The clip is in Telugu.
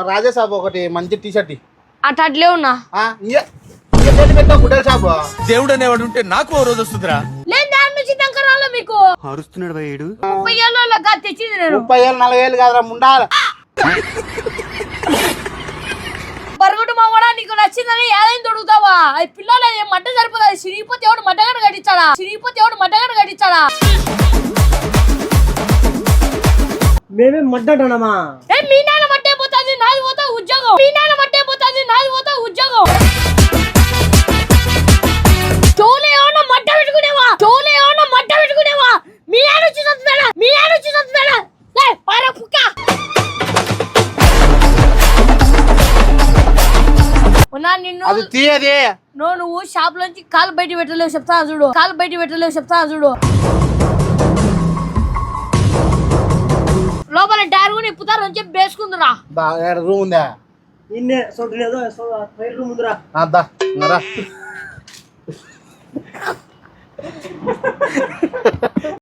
రాజేసాబు ఒకటి మంచి టీ షర్ట్ అట్లే ఉన్నా గుడ్డల షాపు. దేవుడు అనేవాడు ఉంటే నాకు ఓ రోజు వస్తుందిరా. లేదు దాని నుంచి దంకరాల మీకు అరుస్తున్నాడు భయ్యుడు. 30 ఏళ్ళ తెచ్చింది నేను. 30 ఏళ్ళు 40 ఏళ్ళు కాదురా ముండాల. బరుగుడు మామడా నీకు నచ్చిందని ఏదైనా దొడుగుతావా? అది పిల్లలు మడ్డ సరిపోతుంది. సిరిగిపోతే ఎవడు మడ్డగాడు గడిచాడా? మేమే మడ్డటనమా? మీ నాన్న మట్టే పోతుంది నాది పోతా ఉద్యోగం. చోలు ఏమన్నా మడ్డ పెట్టుకునేవా? మీ నాన్న వచ్చి చదువుతాడా? పారా పుక్క. నిన్ను అది తీయది. నువ్వు షాప్ లోంచి కాలు బయట పెట్టలేవు చెప్తా చూడు. లోపల డైర్ కూడా ఇప్పుతారు అని చెప్పి వేసుకుందిరా. రూమ్ ఉందా? ఇన్నే సొంత లేదో రూమ్ ఉందిరా. అద్దా